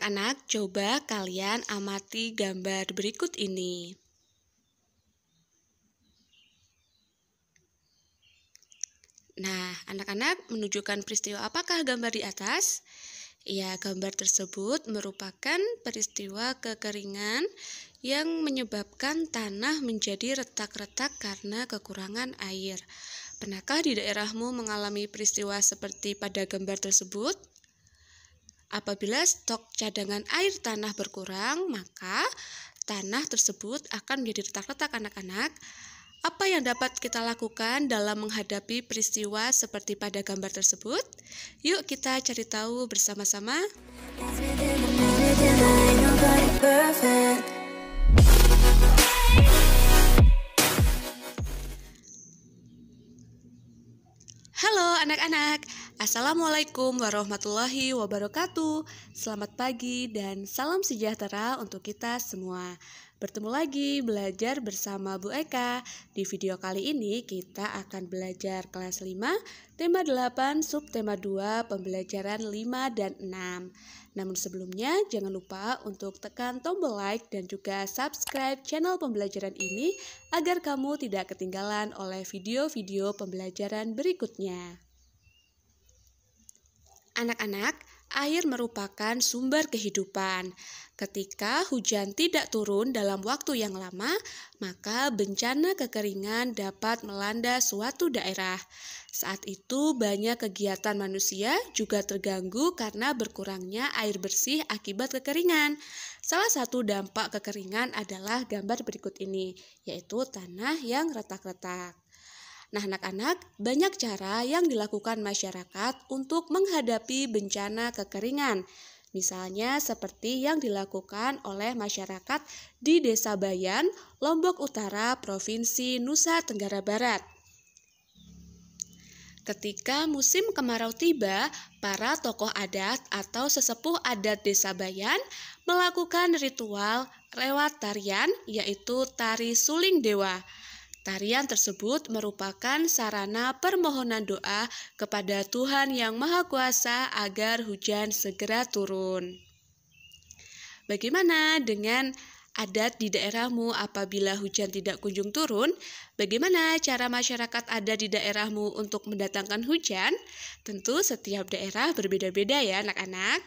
Anak-anak, coba kalian amati gambar berikut ini. Nah, anak-anak menunjukkan peristiwa apakah gambar di atas? Ya, gambar tersebut merupakan peristiwa kekeringan yang menyebabkan tanah menjadi retak-retak karena kekurangan air. Pernahkah di daerahmu mengalami peristiwa seperti pada gambar tersebut? Apabila stok cadangan air tanah berkurang, maka tanah tersebut akan menjadi retak-retak anak-anak. Apa yang dapat kita lakukan dalam menghadapi peristiwa seperti pada gambar tersebut? Yuk kita cari tahu bersama-sama. Halo anak-anak, Assalamualaikum warahmatullahi wabarakatuh. Selamat pagi dan salam sejahtera untuk kita semua. Bertemu lagi belajar bersama Bu Eka. Di video kali ini kita akan belajar kelas 5, tema 8, subtema 2, pembelajaran 5 dan 6. Namun sebelumnya jangan lupa untuk tekan tombol like dan juga subscribe channel pembelajaran ini agar kamu tidak ketinggalan oleh video-video pembelajaran berikutnya. Anak-anak, air merupakan sumber kehidupan. Ketika hujan tidak turun dalam waktu yang lama, maka bencana kekeringan dapat melanda suatu daerah. Saat itu banyak kegiatan manusia juga terganggu karena berkurangnya air bersih akibat kekeringan. Salah satu dampak kekeringan adalah gambar berikut ini, yaitu tanah yang retak-retak. Nah, anak-anak, banyak cara yang dilakukan masyarakat untuk menghadapi bencana kekeringan. Misalnya seperti yang dilakukan oleh masyarakat di Desa Bayan, Lombok Utara, Provinsi Nusa Tenggara Barat. Ketika musim kemarau tiba, para tokoh adat atau sesepuh adat Desa Bayan melakukan ritual lewat tarian, yaitu tari suling dewa. Tarian tersebut merupakan sarana permohonan doa kepada Tuhan Yang Maha Kuasa agar hujan segera turun. Bagaimana dengan adat di daerahmu apabila hujan tidak kunjung turun? Bagaimana cara masyarakat adat di daerahmu untuk mendatangkan hujan? Tentu setiap daerah berbeda-beda ya anak-anak.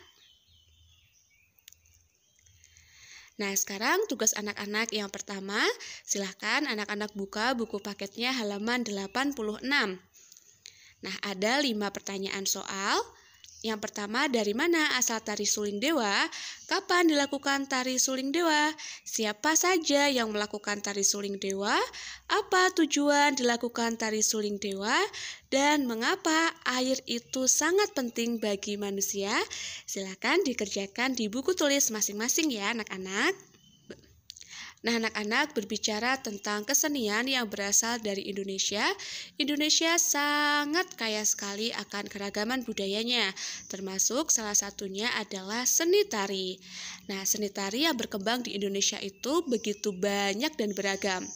Nah, sekarang tugas anak-anak yang pertama, silahkan anak-anak buka buku paketnya halaman 86. Nah, ada 5 pertanyaan soal. Yang pertama, dari mana asal tari suling dewa? Kapan dilakukan tari suling dewa? Siapa saja yang melakukan tari suling dewa? Apa tujuan dilakukan tari suling dewa? Dan mengapa air itu sangat penting bagi manusia? Silakan dikerjakan di buku tulis masing-masing ya anak-anak. Nah, anak-anak, berbicara tentang kesenian yang berasal dari Indonesia. Indonesia sangat kaya sekali akan keragaman budayanya, termasuk salah satunya adalah seni tari. Nah, seni tari yang berkembang di Indonesia itu begitu banyak dan beragam.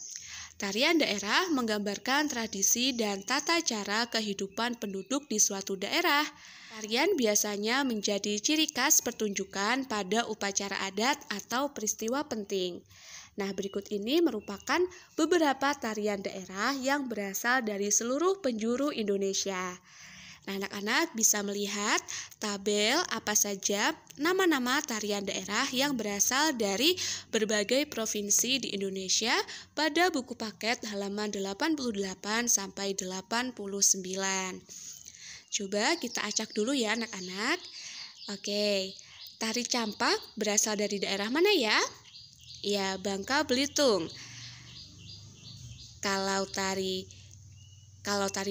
Tarian daerah menggambarkan tradisi dan tata cara kehidupan penduduk di suatu daerah. Tarian biasanya menjadi ciri khas pertunjukan pada upacara adat atau peristiwa penting. Nah, berikut ini merupakan beberapa tarian daerah yang berasal dari seluruh penjuru Indonesia. Nah, anak-anak bisa melihat tabel apa saja nama-nama tarian daerah yang berasal dari berbagai provinsi di Indonesia pada buku paket halaman 88 sampai 89. Coba kita acak dulu ya anak-anak. Oke, tari campak berasal dari daerah mana ya? Ya, Bangka Belitung. Kalau tari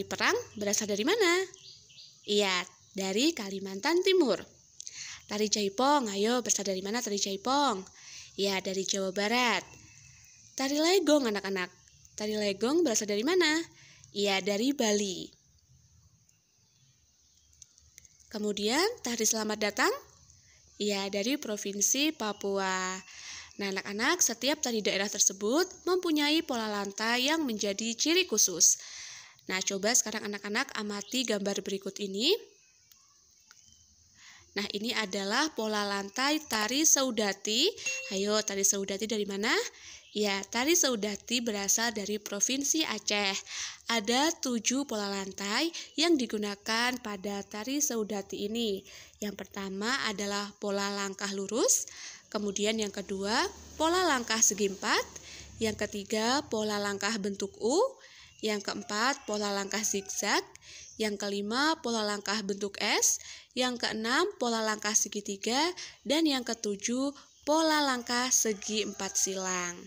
perang berasal dari mana? Iya, dari Kalimantan Timur. Tari Jaipong, ayo berasal dari mana tari Jaipong? Iya, dari Jawa Barat. Tari Legong anak-anak. Tari Legong berasal dari mana? Iya, dari Bali. Kemudian tari Selamat Datang? Iya, dari Provinsi Papua. Nah, anak-anak, setiap tari daerah tersebut mempunyai pola lantai yang menjadi ciri khusus. Nah, coba sekarang anak-anak amati gambar berikut ini. Nah, ini adalah pola lantai tari Saudati. Ayo, tari Saudati dari mana? Ya, tari Saudati berasal dari Provinsi Aceh. Ada 7 pola lantai yang digunakan pada tari Saudati ini. Yang pertama adalah pola langkah lurus, kemudian yang kedua pola langkah segi empat, yang ketiga pola langkah bentuk U, yang keempat pola langkah zigzag, yang kelima pola langkah bentuk S, yang keenam pola langkah segitiga, dan yang ketujuh pola langkah segi empat silang.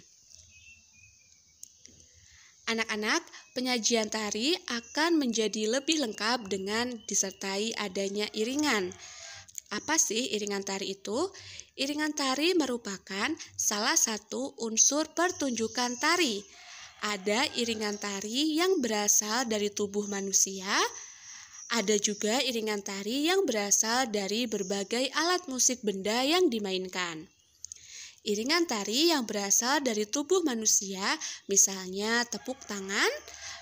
Anak-anak, penyajian tari akan menjadi lebih lengkap dengan disertai adanya iringan. Apa sih iringan tari itu? Iringan tari merupakan salah satu unsur pertunjukan tari. Ada iringan tari yang berasal dari tubuh manusia, ada juga iringan tari yang berasal dari berbagai alat musik benda yang dimainkan. Iringan tari yang berasal dari tubuh manusia, misalnya tepuk tangan,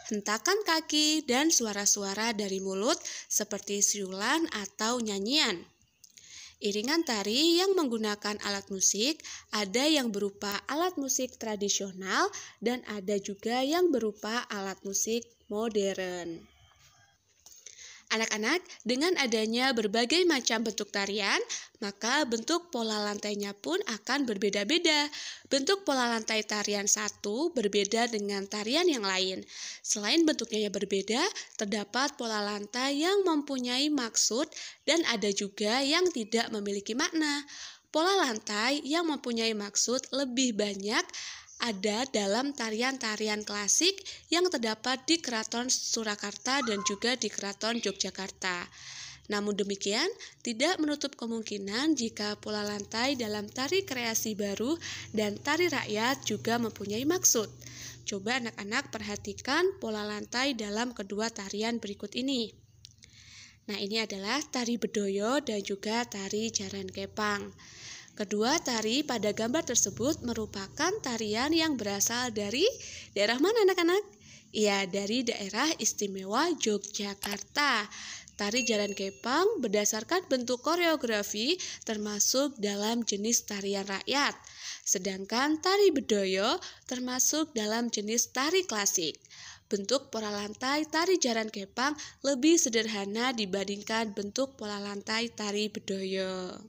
hentakan kaki, dan suara-suara dari mulut seperti siulan atau nyanyian. Iringan tari yang menggunakan alat musik, ada yang berupa alat musik tradisional dan ada juga yang berupa alat musik modern. Anak-anak, dengan adanya berbagai macam bentuk tarian, maka bentuk pola lantainya pun akan berbeda-beda. Bentuk pola lantai tarian satu berbeda dengan tarian yang lain. Selain bentuknya yang berbeda, terdapat pola lantai yang mempunyai maksud dan ada juga yang tidak memiliki makna. Pola lantai yang mempunyai maksud lebih banyak ada dalam tarian-tarian klasik yang terdapat di Keraton Surakarta dan juga di Keraton Yogyakarta. Namun demikian, tidak menutup kemungkinan jika pola lantai dalam tari kreasi baru dan tari rakyat juga mempunyai maksud. Coba anak-anak perhatikan pola lantai dalam kedua tarian berikut ini. Nah, ini adalah tari Bedoyo dan juga tari Jaran Kepang. Kedua tari pada gambar tersebut merupakan tarian yang berasal dari daerah mana anak-anak? Ya, dari daerah istimewa Yogyakarta. Tari Jaran Kepang berdasarkan bentuk koreografi termasuk dalam jenis tarian rakyat. Sedangkan tari Bedoyo termasuk dalam jenis tari klasik. Bentuk pola lantai tari Jaran Kepang lebih sederhana dibandingkan bentuk pola lantai tari Bedoyo.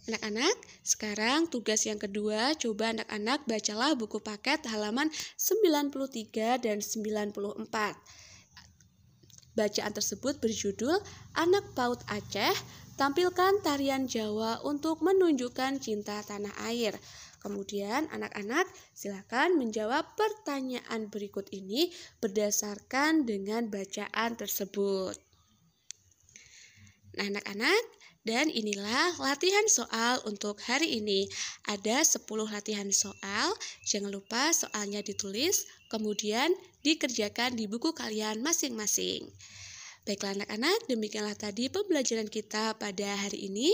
Anak-anak, sekarang tugas yang kedua, coba anak-anak bacalah buku paket halaman 93 dan 94. Bacaan tersebut berjudul Anak PAUD Aceh, tampilkan tarian Jawa untuk menunjukkan cinta tanah air. Kemudian anak-anak silakan menjawab pertanyaan berikut ini berdasarkan dengan bacaan tersebut. Nah anak-anak, dan inilah latihan soal untuk hari ini. Ada 10 latihan soal, jangan lupa soalnya ditulis, kemudian dikerjakan di buku kalian masing-masing. Baiklah anak-anak, demikianlah tadi pembelajaran kita pada hari ini.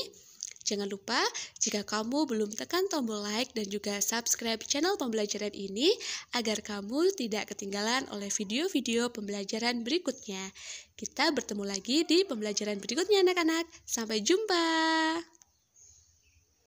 Jangan lupa, jika kamu belum tekan tombol like dan juga subscribe channel pembelajaran ini, agar kamu tidak ketinggalan oleh video-video pembelajaran berikutnya. Kita bertemu lagi di pembelajaran berikutnya anak-anak. Sampai jumpa!